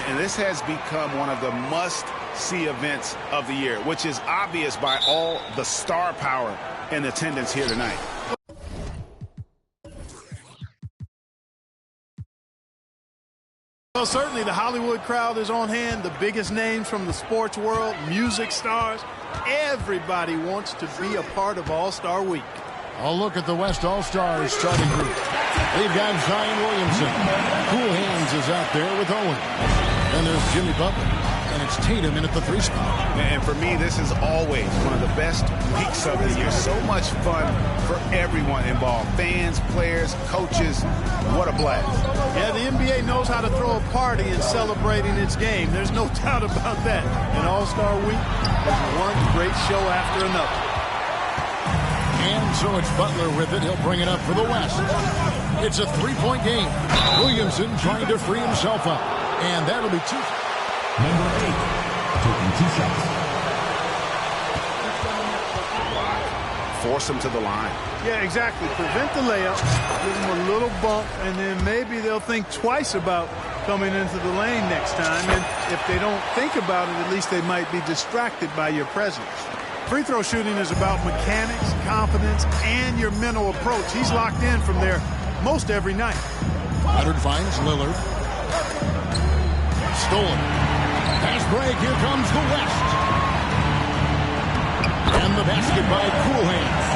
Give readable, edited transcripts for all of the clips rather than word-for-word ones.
And this has become one of the must-see events of the year, which is obvious by all the star power in attendance here tonight. Well, certainly the Hollywood crowd is on hand. The biggest names from the sports world, music stars. Everybody wants to be a part of All-Star Week. I'll look at the West All-Stars starting group. They've got Zion Williamson. Cool Hands is out there with Owen. And there's Jimmy Butler. And it's Tatum in at the 3 spot. And for me, this is always one of the best weeks of the year. So much fun for everyone involved. Fans, players, coaches. What a blast. Yeah, the NBA knows how to throw a party in celebrating its game. There's no doubt about that. And All-Star Week is one great show after another. And so it's Butler with it. He'll bring it up for the West. It's a 3-point game. Williamson trying to free himself up. And that'll be 2. Number 8, taking 2 shots. Force him to the line. Yeah, exactly. Prevent the layup. Give them a little bump, and then maybe they'll think twice about coming into the lane next time. And if they don't think about it, at least they might be distracted by your presence. Free throw shooting is about mechanics, confidence, and your mental approach. He's locked in from there most every night. Leonard finds Lillard. Stolen. Pass break. Here comes the West. And the basket by Cool Hands.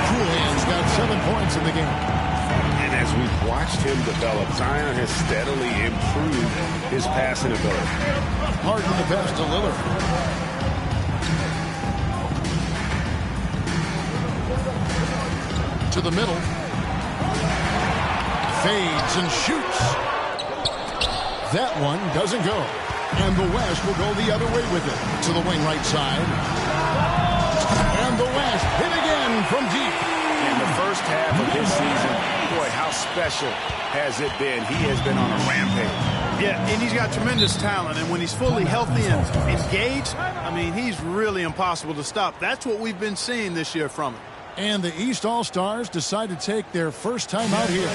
Cool Hands got 7 points in the game. And as we've watched him develop, Zion has steadily improved his passing ability. Harden the pass to Lillard. To the middle. Fades and shoots. That one doesn't go. And the West will go the other way with it. To the wing right side. And the West hit again from deep. In the first half of this season, boy, how special has it been? He has been on a rampage. Yeah, and he's got tremendous talent. And when he's fully healthy and engaged, I mean, he's really impossible to stop. That's what we've been seeing this year from him. And the East All-Stars decide to take their first time out here.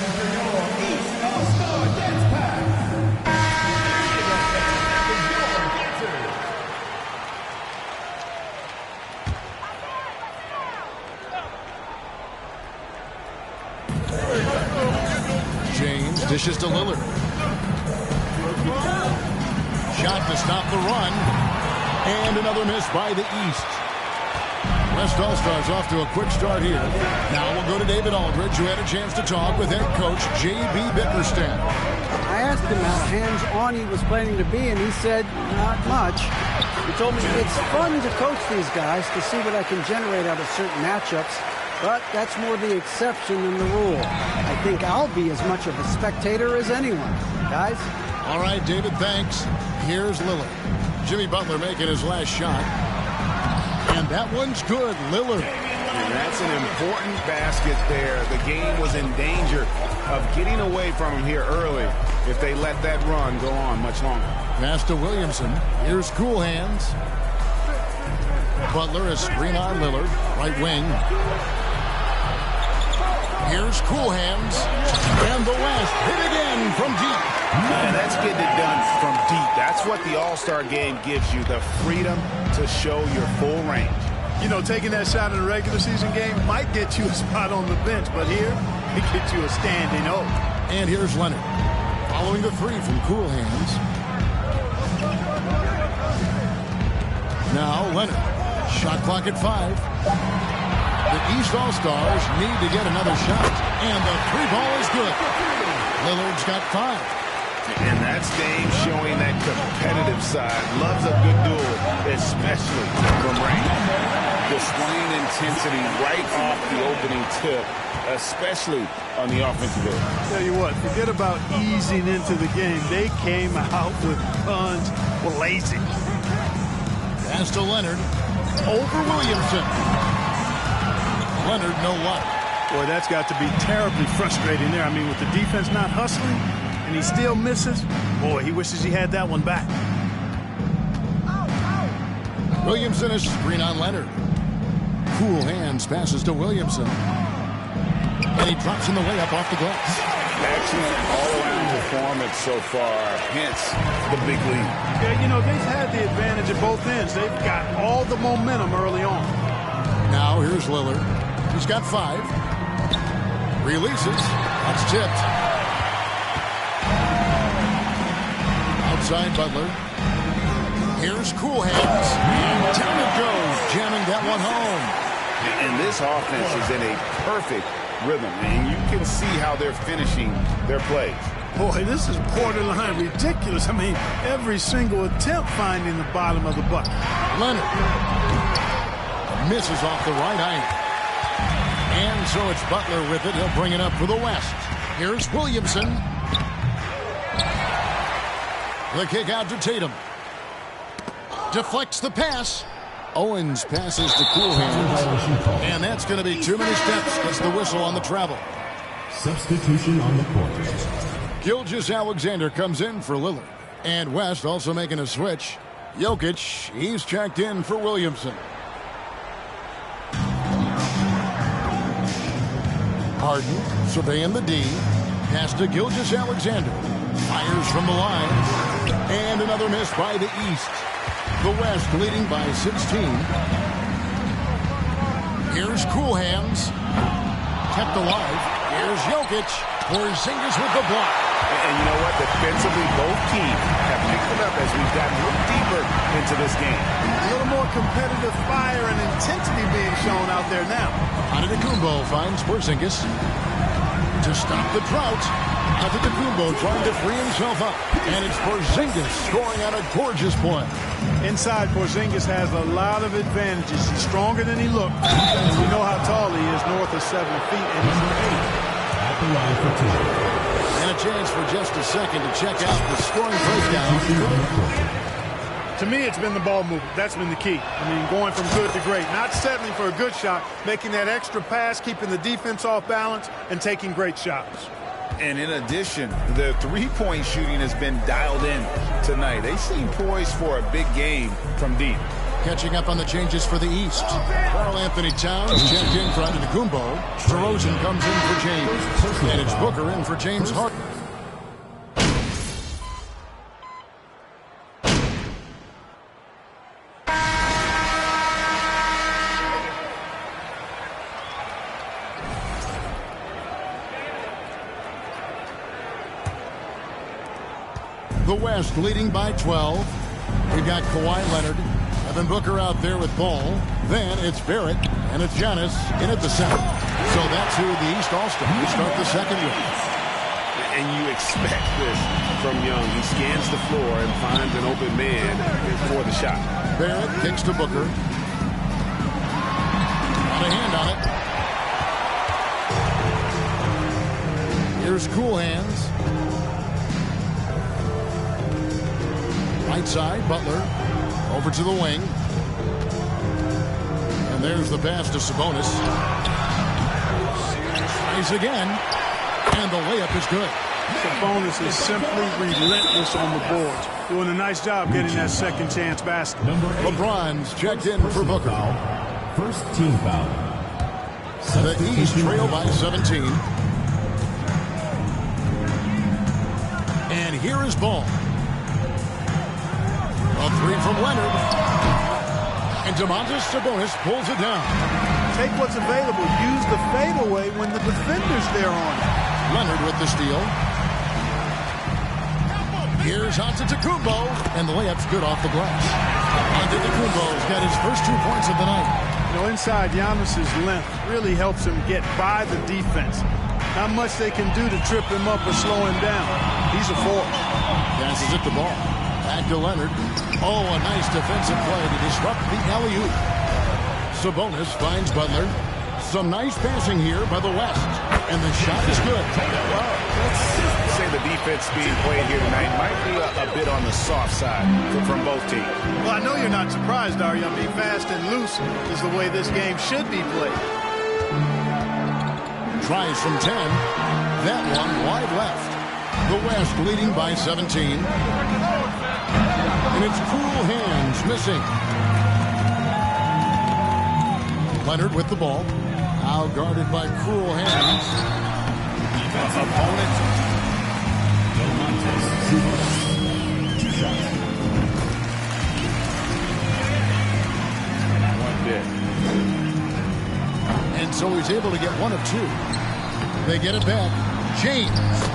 James dishes to Lillard. Shot to stop the run. And another miss by the East. West All-Stars off to a quick start here. Now we'll go to David Aldridge, who had a chance to talk with head coach J.B. Bickerstaff. I asked him how hands-on he was planning to be, and he said, not much. He told me it's fun to coach these guys to see what I can generate out of certain matchups, but that's more the exception than the rule. I think I'll be as much of a spectator as anyone. Guys? All right, David, thanks. Here's Lillard. Jimmy Butler making his last shot. And that one's good, Lillard. And that's an important basket there. The game was in danger of getting away from him here early if they let that run go on much longer. Pass to Williamson. Here's Cool Hands. Butler is screen on Lillard. Right wing. Here's Cool Hands. And the West hit again from deep. And that's getting it done from deep. That's what the All-Star game gives you, the freedom to show your full range. You know, taking that shot in a regular season game might get you a spot on the bench, but here, it gets you a standing O. And here's Leonard. Following the 3 from Cool Hands. Now Leonard. Shot clock at 5. The East All-Stars need to get another shot. And the 3 ball is good. Lillard's got 5. And that's Dame showing that competitive side. Loves a good duel, especially from range. Displaying intensity right off the opening tip, especially on the offensive end. Tell you what, forget about easing into the game. They came out with guns blazing. Pass to Leonard. Over Williamson. Leonard, no luck. Boy, that's got to be terribly frustrating there. I mean, with the defense not hustling, and he still misses. Boy, he wishes he had that one back. Williamson is screen on Leonard. Cool Hands passes to Williamson. And he drops in the layup off the glass. Action all around him. performance so far, hence the big lead. Yeah, you know, they've had the advantage at both ends. They've got all the momentum early on. Now here's Lillard. He's got 5. Releases. That's tipped. Outside Butler. Here's Cool Hands. And down it goes, jamming that one home. And this offense is in a perfect rhythm, and you can see how they're finishing their plays. Boy, this is borderline ridiculous. I mean, every single attempt finding the bottom of the bucket. Leonard misses off the right eye. And so it's Butler with it. He'll bring it up for the West. Here's Williamson. The kick out to Tatum. Deflects the pass. Owens passes to Cool Hands. And that's going to be too many steps. Gets the whistle on the travel. Substitution on the court. Gilgeous-Alexander comes in for Lillard. And West also making a switch. Jokic, he's checked in for Williamson. Harden surveying the D. Pass to Gilgeous-Alexander. Fires from the line. And another miss by the East. The West leading by 16. Here's Cool Hands. Kept alive. Here's Jokic. Porzingis with the block. And you know what? Defensively, both teams have picked it up as we've gotten a little deeper into this game. A little more competitive fire and intensity being shown out there now. Antetokounmpo finds Porzingis to stop the drought. Antetokounmpo trying to free himself up. And it's Porzingis scoring on a gorgeous play. Inside, Porzingis has a lot of advantages. He's stronger than he looks. We know how tall he is, north of 7 feet, and he's big. At the line for 2. And a chance for just a second to check out the scoring breakdown. To me, it's been the ball movement. That's been the key. I mean, going from good to great. Not settling for a good shot, making that extra pass, keeping the defense off balance, and taking great shots. And in addition, the three-point shooting has been dialed in tonight. They seem poised for a big game from deep. Catching up on the changes for the East. Karl Anthony Towns checked in for Antetokounmpo. DeRozan comes in for James. And it's Booker in for James Harden. The West leading by 12. We've got Kawhi Leonard. Evan Booker out there with ball. Then it's Barrett, and it's Giannis in at the center. So that's who the East All-Stars start the second with. And you expect this from Young. He scans the floor and finds an open man for the shot. Barrett kicks to Booker. Got a hand on it. Here's Cool Hands. Right side, Butler. Over to the wing. And there's the pass to Sabonis. Tries again. And the layup is good. Sabonis is simply relentless on the boards. Doing a nice job getting that second chance basket. LeBron's checked in for Booker. First team foul. The East trail by 17. And here is Ball. A three from Leonard. And Domantas Sabonis pulls it down. Take what's available. Use the fadeaway when the defender's there on it. Leonard with the steal. Here's Antetokounmpo. And the layup's good off the glass. Antetokounmpo's got his first 2 points of the night. You know, inside, Giannis's length really helps him get by the defense. Not much they can do to trip him up or slow him down. He's a force. Passes it the ball. Back to Leonard. Oh, a nice defensive play to disrupt the alley-oop. Sabonis finds Butler. Some nice passing here by the West. And the shot is good. Well, let's say the defense being played here tonight might be a bit on the soft side from both teams. Well, I know you're not surprised, are you? I mean, fast and loose is the way this game should be played. Tries from 10. That one wide left. The West leading by 17. And it's Cool Hands missing. Leonard with the ball. Now guarded by Cool Hands. Opponent Contest 0. 2 shots. One bit. And so he's able to get one of two. They get it back. James.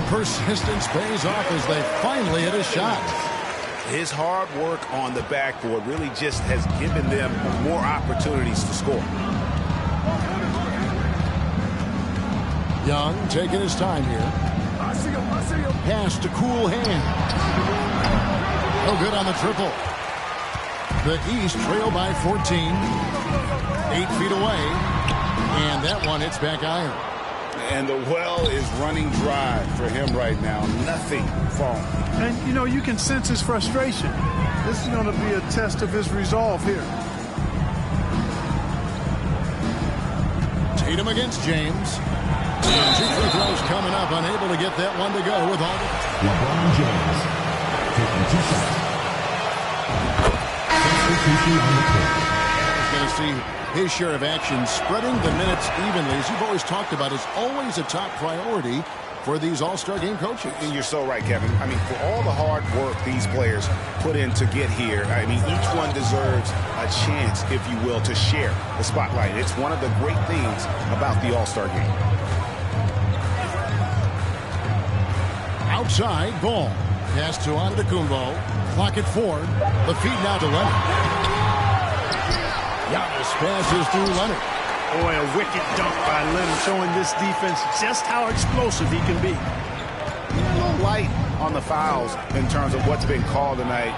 Persistence pays off as they finally hit a shot. His hard work on the backboard really just has given them more opportunities to score. Young taking his time here. Pass to Cool Hand. No good on the triple. The East trail by 14. 8 feet away. And that one hits back iron. And the well is running dry for him right now. Nothing falling. And, you know, you can sense his frustration. This is going to be a test of his resolve here. Tatum against James. And 2 free throws coming up. Unable to get that one to go with all. LeBron James taking 2 shots. Substitution on the court. He's going to see his share of action, spreading the minutes evenly, as you've always talked about, is always a top priority for these All-Star game coaches. And you're so right, Kevin. I mean, for all the hard work these players put in to get here, I mean, each one deserves a chance, if you will, to share the spotlight. It's one of the great things about the All-Star game. Outside, ball. Pass to Antetokounmpo. Clock at 4. The feed now to Leonard. Giannis passes through Leonard. Boy, a wicked dunk by Leonard, showing this defense just how explosive he can be. A little light on the fouls in terms of what's been called tonight,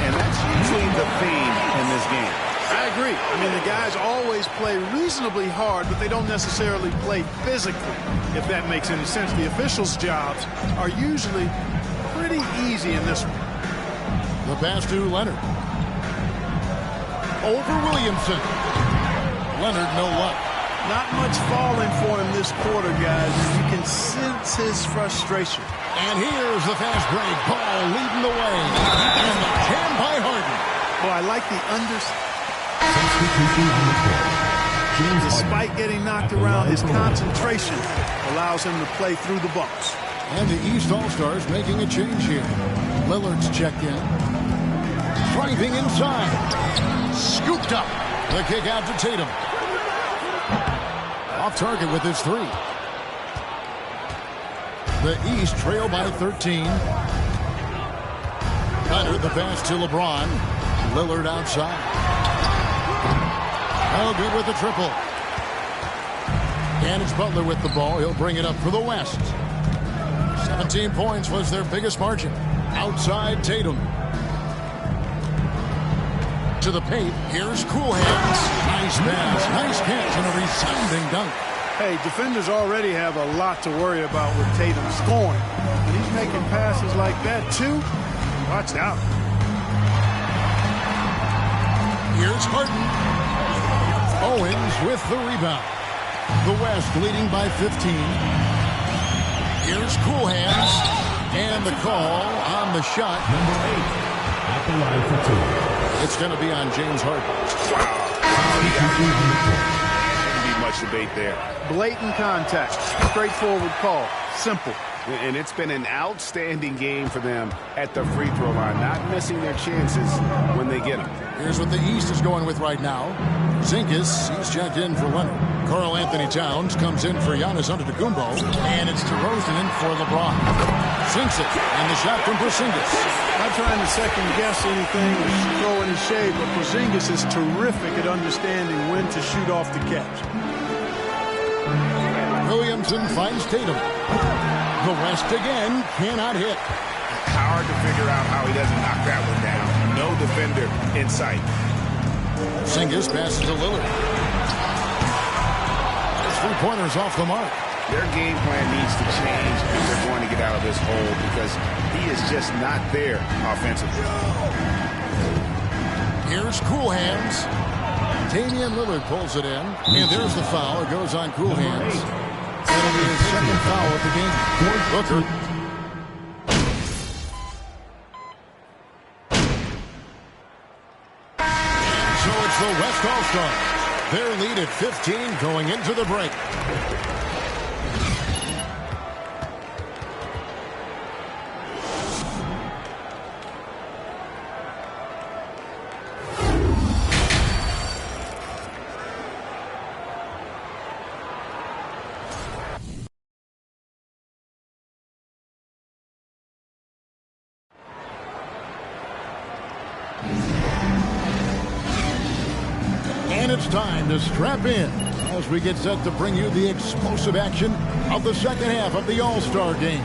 and that's usually the theme in this game. I agree. I mean, the guys always play reasonably hard, but they don't necessarily play physically, if that makes any sense. The officials' jobs are usually pretty easy in this one. The pass to Leonard. Over Williamson. Leonard, no luck. Not much falling for him this quarter, guys. You can sense his frustration. And here's the fast break. Ball leading the way. And the jam by Harden. Boy, I like the Substitution on the court. James Despite getting knocked around, his concentration allows him to play through the bumps. And the East All-Stars making a change here. Lillard's checked in. Driving inside. Scooped up. The kick out to Tatum. Off target with his 3. The East trail by 13. Leonard, the pass to LeBron. Lillard outside. Oh, good with the triple. And it's Butler with the ball. He'll bring it up for the West. 17 points was their biggest margin. Outside Tatum. To the paint. Here's Cool Hands. Nice pass. Nice catch and a resounding dunk. Hey, defenders already have a lot to worry about with Tatum scoring. When he's making passes like that, too, watch out. Here's Harden. Owens with the rebound. The West leading by 15. Here's Cool Hands. And the call on the shot. number 8 at the line for 2. It's going to be on James Harden. Substitution on the court. Shouldn't be much debate there. Blatant contact. Straightforward call. Simple. And it's been an outstanding game for them at the free throw line, not missing their chances when they get them. Here's what the East is going with right now. Zinkas, he's checked in for Leonard. Karl Anthony Towns comes in for Giannis Antetokounmpo. And it's DeRozan in for LeBron. Sinks it. And the shot from Porzingis. Not trying to second-guess anything or throw any shade, but Porzingis is terrific at understanding when to shoot off the catch. Williamson finds Tatum. The West again cannot hit. Hard to figure out how he doesn't knock that one down. No defender in sight. Porzingis passes to Lillard. His 3-pointers off the mark. Their game plan needs to change if they're going to get out of this hole because he is just not there offensively. Here's Cool Hands. Damian Lillard pulls it in. And there's the foul. It goes on Cool Hands. That'll be his second foul of the game. Booker. And so it's the West All-Stars. Their lead at 15 going into the break. And it's time to strap in as we get set to bring you the explosive action of the second half of the All-Star game.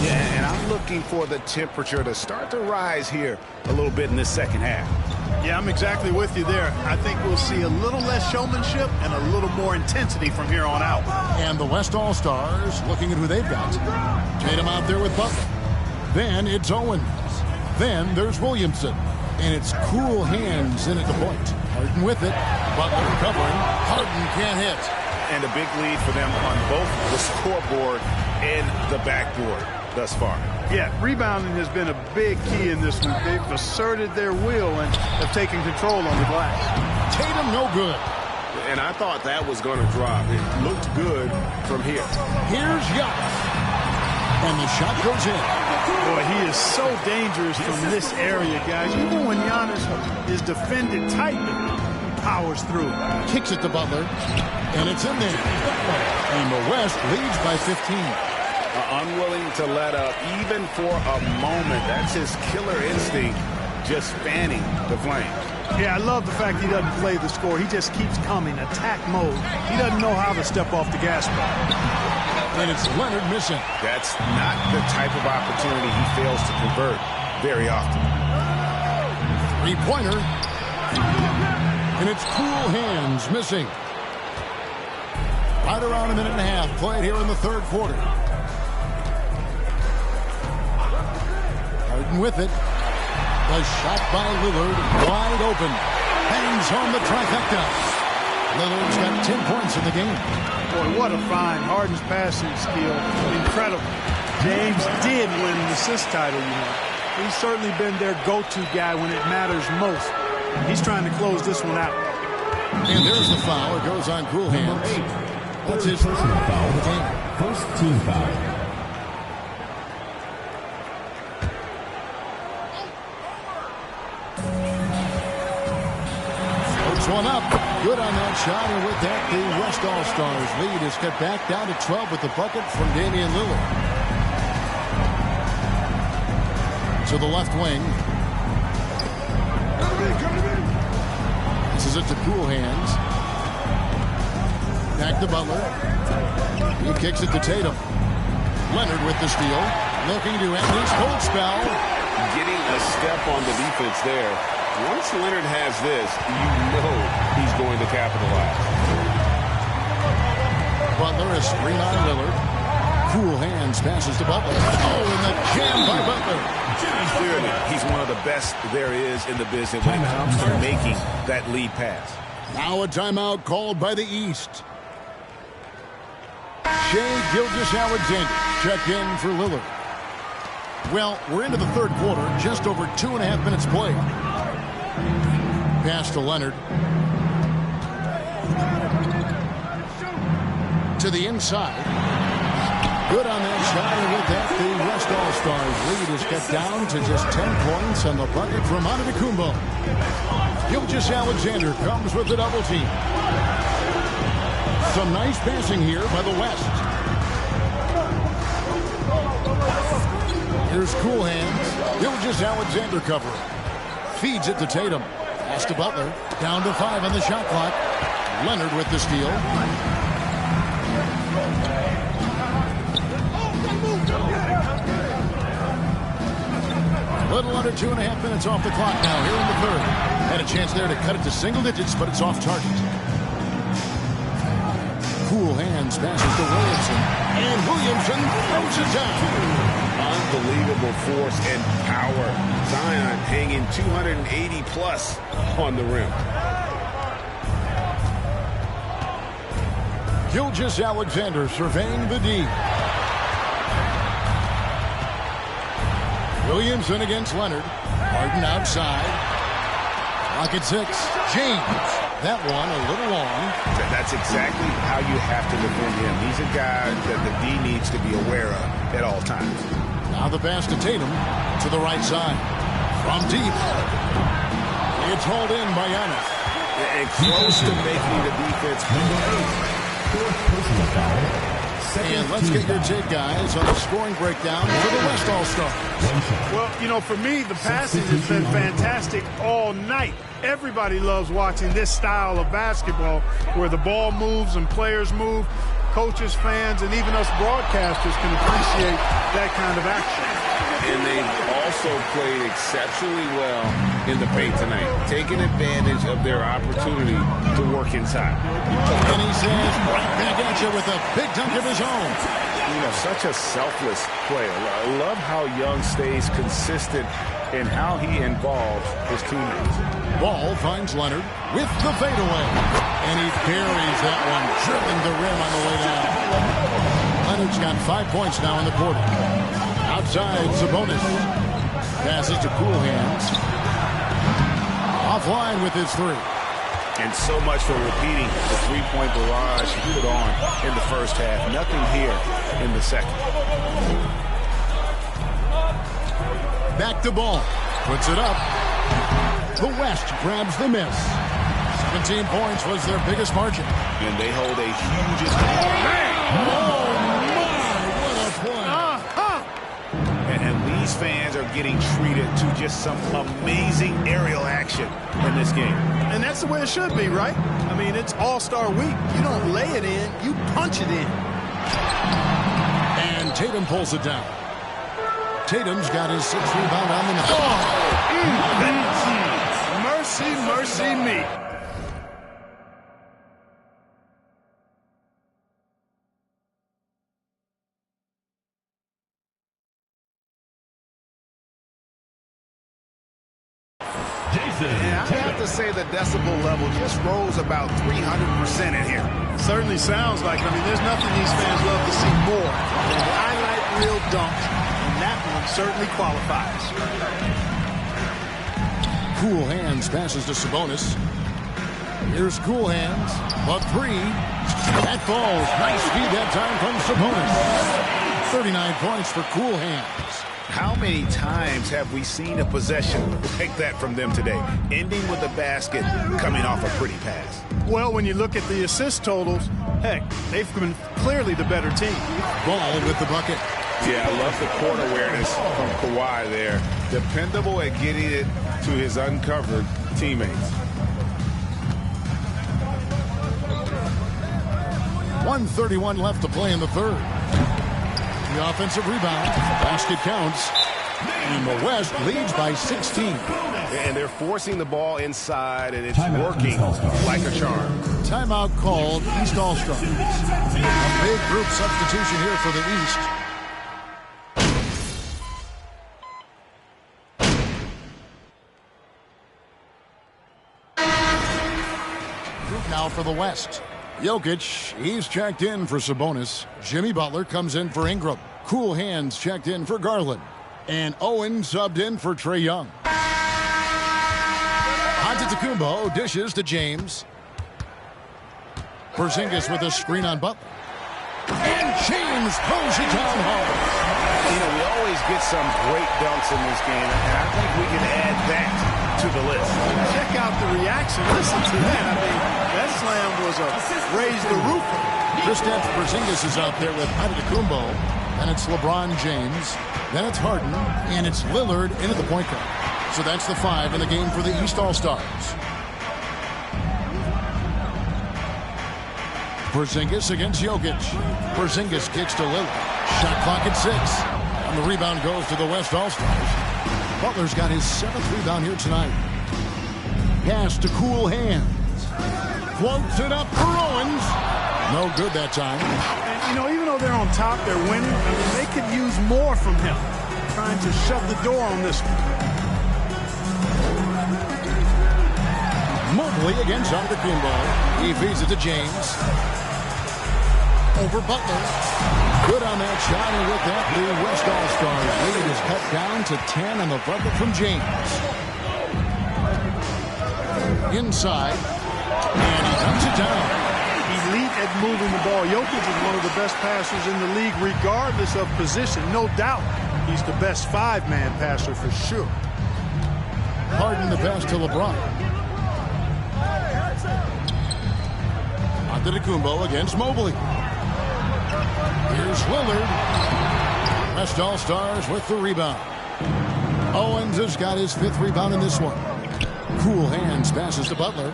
Yeah, and I'm looking for the temperature to start to rise here a little bit in this second half. Yeah, I'm exactly with you there. I think we'll see a little less showmanship and a little more intensity from here on out. And the West All-Stars looking at who they've got. Tatum out there with Butler. Then it's Owens. Then there's Williamson. And it's cool hands in at the point. Harden with it. Butler covering. Harden can't hit. And a big lead for them on both the scoreboard and the backboard thus far. Yeah, rebounding has been a big key in this one. They've asserted their will and have taken control on the glass. Tatum no good. And I thought that was going to drop. It looked good from here. Here's Giannis. And the shot goes in. Boy, he is so dangerous from this area, guys. Even when Giannis is defended tightly, powers through. Kicks it to Butler. And it's in there. And the West leads by 15. Unwilling to let up even for a moment. That's his killer instinct, just fanning the flame. Yeah, I love the fact he doesn't play the score. He just keeps coming, attack mode. He doesn't know how to step off the gas pedal. And it's Leonard missing. That's not the type of opportunity he fails to convert very often. Three-pointer. And it's cool hands missing. Right around a minute and a half played here in the third quarter. Harden with it. The shot by Lillard, wide open. Hangs home the trifecta. Lillard's got 10 points in the game. Boy, what a find. Harden's passing skill. Incredible. James did win the assist title, you know. He's certainly been their go-to guy when it matters most. He's trying to close this one out. And there's the foul. It goes on cool hands. That's his Personal foul. First team foul. One up. Good on that shot, and with that, the West All-Stars lead is cut back down to 12 with the bucket from Damian Lillard. To the left wing. This is it to cool hands. Back to Butler. He kicks it to Tatum. Leonard with the steal. Looking to end his cold spell. Getting a step on the defense there. Once Leonard has this, you know he's going to capitalize. Butler is screen on Lillard. Cool hands passes to Butler. Oh, and the jam by Butler. Clearly, he's one of the best there is in the business when it comes to making that lead pass. Now a timeout called by the East. Shai Gilgeous-Alexander checked in for Lillard. Well, we're into the third quarter, just over 2.5 minutes played. Pass to Leonard. To the inside. Good on that shot, and with that, the West All-Stars lead is cut down to just 10 points on the bucket from Antetokounmpo. Gilgeous-Alexander comes with the double team. Some nice passing here by the West. Here's cool hands. Gilgeous-Alexander covering. Feeds it to Tatum. Pass to Butler. Down to 5 on the shot clock. Leonard with the steal. A little under 2.5 minutes off the clock now here in the third. Had a chance there to cut it to single digits, but it's off target. Cool hands passes to Williamson. And Williamson throws it down. Unbelievable force and power. Zion hanging 280 plus on the rim. Gilgeous-Alexander surveying the D. Williamson against Leonard. Harden outside. Clock at 6. James. That one a little long. That's exactly how you have to defend him. He's a guy that the D needs to be aware of at all times. Now the pass to Tatum to the right side. From deep. It's hauled in by Giannis. And close to making the defense. Fourth personal foul. And let's get your take, guys, on the scoring breakdown for the West All-Stars. Well, you know, for me, the passing has been fantastic all night. Everybody loves watching this style of basketball where the ball moves and players move. Coaches, fans, and even us broadcasters can appreciate that kind of action. And they've also played exceptionally well in the paint tonight, taking advantage of their opportunity to work inside. And he says, right back at you with a big dunk of his own. You know, such a selfless player. I love how Young stays consistent in how he involves his teammates. Ball finds Leonard with the fadeaway. And he buries that one, dribbling the rim on the way down. Leonard's got 5 points now in the quarter. Outside, Sabonis. Passes to Cool Hands. Offline with his three. And so much for repeating the three-point barrage he put on in the first half. Nothing here in the second. Back to Ball. Puts it up. The West grabs the miss. 17 points was their biggest margin. And they hold a huge... Oh, my! What a play. And these fans are getting treated to just some amazing aerial action in this game. And that's the way it should be, right? I mean, it's All-Star Week. You don't lay it in, you punch it in. And Tatum pulls it down. Tatum's got his 6th rebound on the night. Mercy, mercy me. Yeah, I have to say the decibel level just rose about 300% in here. Certainly sounds like it. I mean, there's nothing these fans love to see more than highlight reel dunks, and that one certainly qualifies. Cool Hands passes to Sabonis. Here's Cool Hands. A three. That falls. Nice feed that time from Sabonis. 39 points for Cool Hands. How many times have we seen a possession like that from them today, ending with a basket coming off a pretty pass? Well, when you look at the assist totals, heck, they've been clearly the better team. Ball with the bucket. Yeah, I love the court awareness from Kawhi there. Dependable at getting it to his uncovered teammates. 1:31 left to play in the third. The offensive rebound. Basket counts. And the West leads by 16. And they're forcing the ball inside, and it's working like a charm. Timeout called East All-Stars. A big group substitution here for the East. Group now for the West. Jokic, he's checked in for Sabonis. Jimmy Butler comes in for Ingram. Cool Hands checked in for Garland. And Owen subbed in for Trae Young. Antetokounmpo dishes to James. Porzingis with a screen on Butler. And James pulls it down hard. You know, we always get some great dunks in this game, and I think we can add that to the list. Check out the reaction. Listen to that. I mean, that slam was a raise the roof. Kristaps Porzingis is out there with Antetokounmpo. And it's LeBron James. Then it's Harden. And it's Lillard into the point guard. So that's the 5 in the game for the East All-Stars. Porzingis against Jokic. Porzingis kicks to Lillard. Shot clock at 6. And the rebound goes to the West All-Stars. Butler's got his 7th rebound here tonight. Pass to Cool Hands. Floats it up for Owens. No good that time. And, you know, even though they're on top, they're winning. I mean, they could use more from him. Trying to shut the door on this one. Mobley against Antetokounmpo. He feeds it to James. Over Butler. Good on that shot, and with that, the West All-Stars lead is cut down to 10 on the bucket from James. Inside, and he knocks it down. Elite at moving the ball. Jokic is one of the best passers in the league, regardless of position. No doubt, he's the best 5-man passer for sure. Harden the pass to LeBron. Antetokounmpo against Mobley. Here's Lillard. West All-Stars with the rebound. Owens has got his 5th rebound in this one. Cool hands passes to Butler.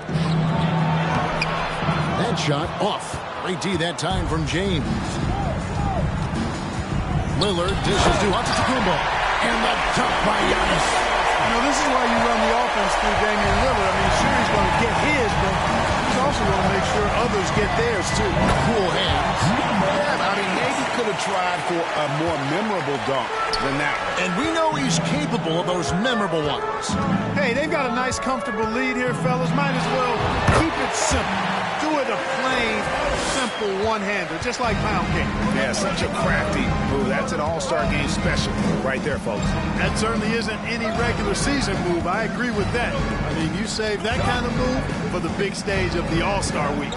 That shot off. Great D that time from James. Lillard dishes to Antetokounmpo. And the dunk by Giannis. You know, this is why you run the offense through Damian Lillard. I mean, sure, he's going to get his, but he's also going to make sure others get theirs, too. Cool hands. Yeah, I mean, maybe could have tried for a more memorable dunk than that one. And we know he's capable of those memorable ones. Hey, they've got a nice, comfortable lead here, fellas. Might as well keep it simple. Do it a plain, simple one-hander, just like pound cake. Yeah, such a crafty move. That's an all-star game special right there, folks. That certainly isn't any regular season move. I agree with that. I mean, you save that kind of move for the big stage of the All-Star week.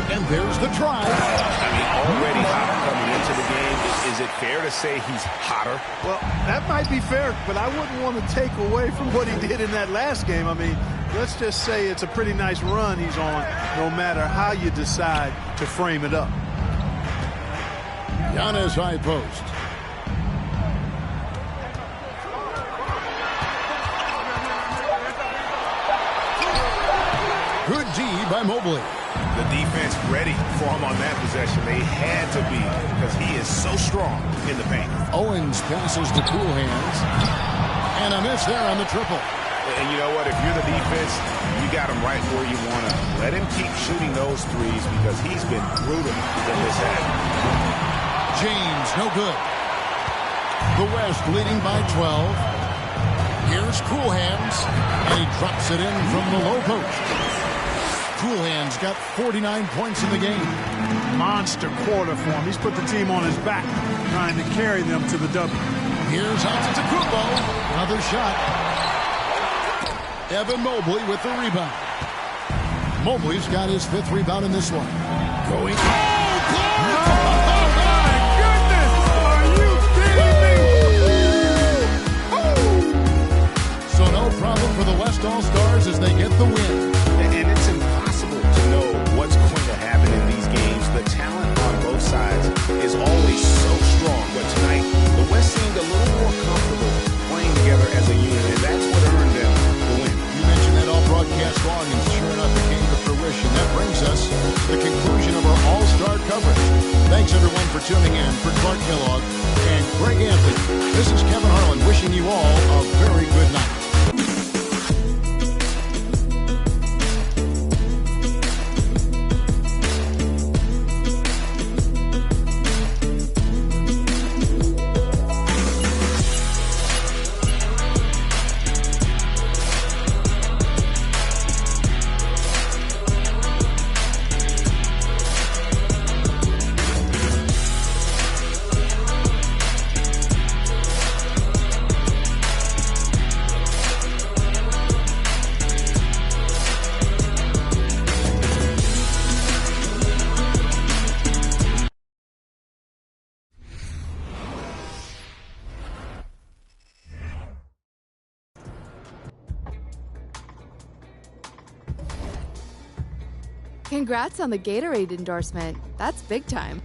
And there's the try. I mean, already hot coming into the game. Is it fair to say he's hotter? Well, that might be fair, but I wouldn't want to take away from what he did in that last game. I mean, let's just say it's a pretty nice run he's on, no matter how you decide to frame it up. Giannis high post. Good D by Mobley. The defense ready for him on that possession. They had to be because he is so strong in the paint. Owens passes to Cool Hands. And a miss there on the triple. And you know what? If you're the defense, you got him right where you want to. Let him keep shooting those threes because he's been brutal in this half. James, no good. The West leading by 12. Here's Cool Hands. And he drops it in from the low post. Cool Hands got 49 points in the game. Monster quarter for him. He's put the team on his back, trying to carry them to the W. Here's Antetokounmpo. Another shot. Evan Mobley with the rebound. Mobley's got his 5th rebound in this one. Going. Oh, my goodness! Are you kidding me? So no problem for the West All-Stars as they get the win. And it's impossible to know what's going to happen in these games. The talent on both sides is always so strong. But tonight, the West seemed a little more comfortable playing together as a unit, and that's what earned them the win. You mentioned that all broadcast long, and sure enough, it came to fruition. That brings us to the conclusion of our All-Star coverage. Thanks, everyone, for tuning in. For Clark Kellogg and Greg Anthony, this is Kevin Harlan wishing you all a very good night. Congrats on the Gatorade endorsement. That's big time.